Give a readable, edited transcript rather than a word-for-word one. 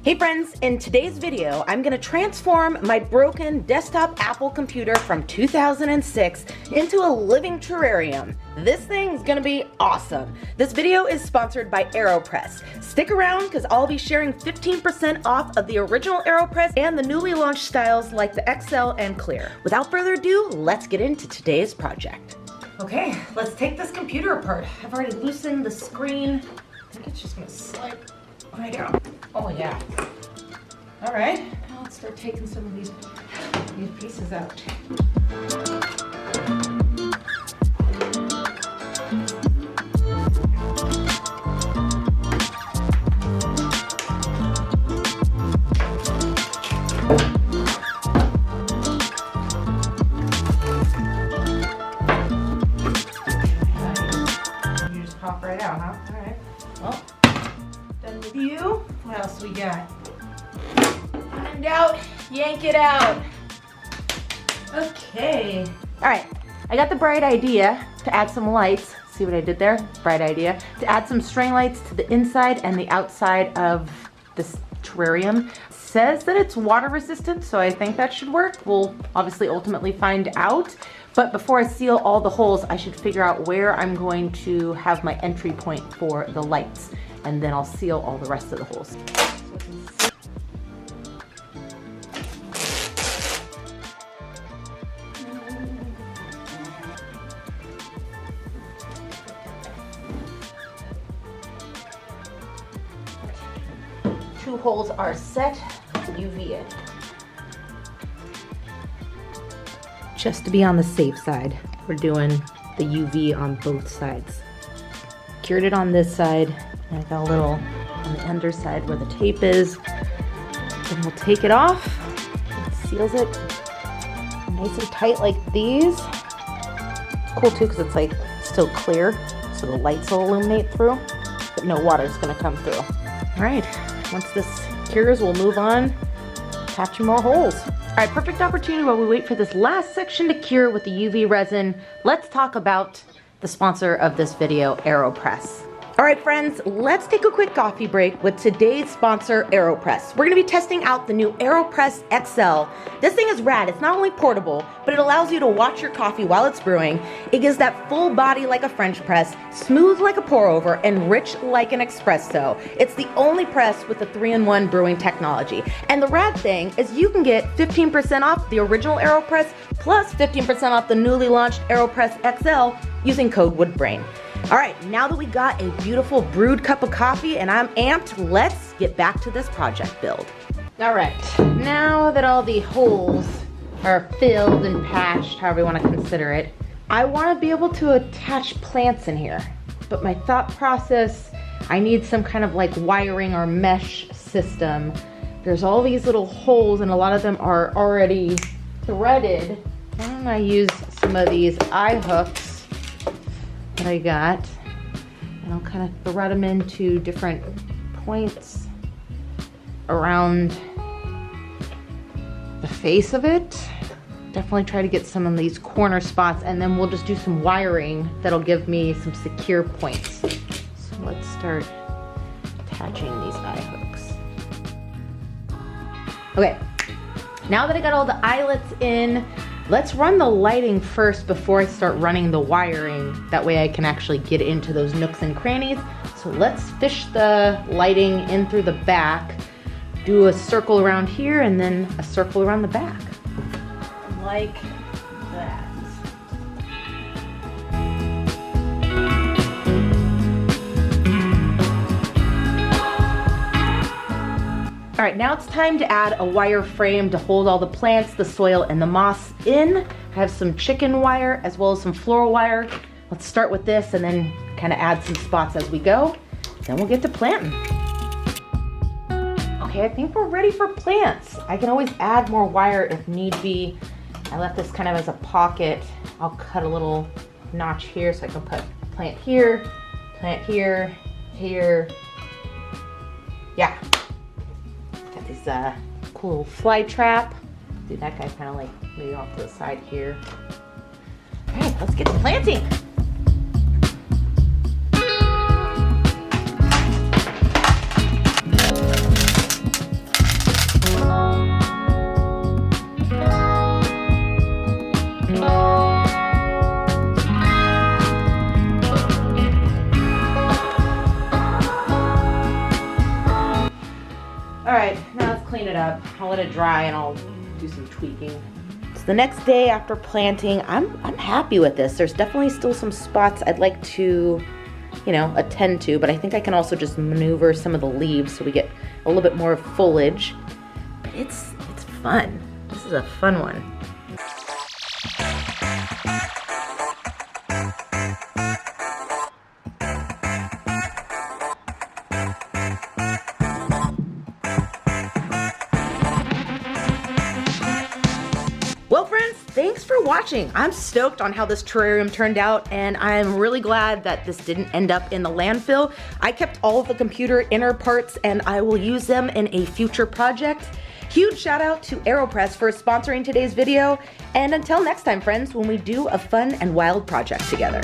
Hey friends, in today's video, I'm gonna transform my broken desktop Apple computer from 2006 into a living terrarium. This thing's gonna be awesome. This video is sponsored by AeroPress. Stick around because I'll be sharing 15% off of the original AeroPress and the newly launched styles like the XL and Clear. Without further ado, let's get into today's project. Okay, let's take this computer apart. I've already loosened the screen. I think it's just gonna slide right out. Oh yeah. All right, now let's start taking some of these pieces out. You just pop right out, huh? All right. Well, done with you. What else we got? Find out, yank it out. Okay. All right, I got the bright idea to add some lights. See what I did there? Bright idea. To add some string lights to the inside and the outside of this terrarium. It says that it's water resistant, so I think that should work. We'll obviously ultimately find out. But before I seal all the holes, I should figure out where I'm going to have my entry point for the lights. And then I'll seal all the rest of the holes. Two holes are set, UV it. Just to be on the safe side, we're doing the UV on both sides. Cured it on this side, and I got a little on the underside where the tape is. Then we'll take it off. It seals it nice and tight like these. It's cool too because it's like still clear, so the lights will illuminate through, but no water's gonna come through. All right. Once this cures, we'll move on, attaching more holes. All right, perfect opportunity while we wait for this last section to cure with the UV resin. Let's talk about the sponsor of this video, AeroPress. All right, friends, let's take a quick coffee break with today's sponsor, AeroPress. We're gonna be testing out the new AeroPress XL. This thing is rad. It's not only portable, but it allows you to watch your coffee while it's brewing. It gives that full body like a French press, smooth like a pour over, and rich like an espresso. It's the only press with the 3-in-1 brewing technology. And the rad thing is you can get 15% off the original AeroPress plus 15% off the newly launched AeroPress XL using code WOODBRAIN. All right, now that we got a beautiful brewed cup of coffee and I'm amped, let's get back to this project build. All right, now that all the holes are filled and patched, however you want to consider it, I want to be able to attach plants in here. But my thought process, I need some kind of like wiring or mesh system. There's all these little holes and a lot of them are already threaded. Why don't I use some of these Eyehooks that I got, and I'll kind of thread them into different points around the face of it. Definitely try to get some of these corner spots, and then we'll just do some wiring that'll give me some secure points. So let's start attaching these eye hooks. Okay, now that I got all the eyelets in, let's run the lighting first before I start running the wiring. That way I can actually get into those nooks and crannies. So let's fish the lighting in through the back, do a circle around here and then a circle around the back. Like that. All right, now it's time to add a wire frame to hold all the plants, the soil, and the moss in. I have some chicken wire as well as some floral wire. Let's start with this and then kind of add some spots as we go. Then we'll get to planting. Okay, I think we're ready for plants. I can always add more wire if need be. I left this kind of as a pocket. I'll cut a little notch here so I can put a plant here, here. Yeah. Got these cool little fly trap. Do that guy kind of like maybe off to the side here. All right, let's get to planting. it up. I'll let it dry and I'll do some tweaking. So the next day after planting, I'm happy with this. There's definitely still some spots I'd like to, you know, attend to, but I think I can also just maneuver some of the leaves so we get a little bit more foliage. But it's fun. This is a fun one. Well friends, thanks for watching. I'm stoked on how this terrarium turned out, and I'm really glad that this didn't end up in the landfill. I kept all of the computer inner parts and I will use them in a future project. Huge shout out to AeroPress for sponsoring today's video, and until next time friends, when we do a fun and wild project together.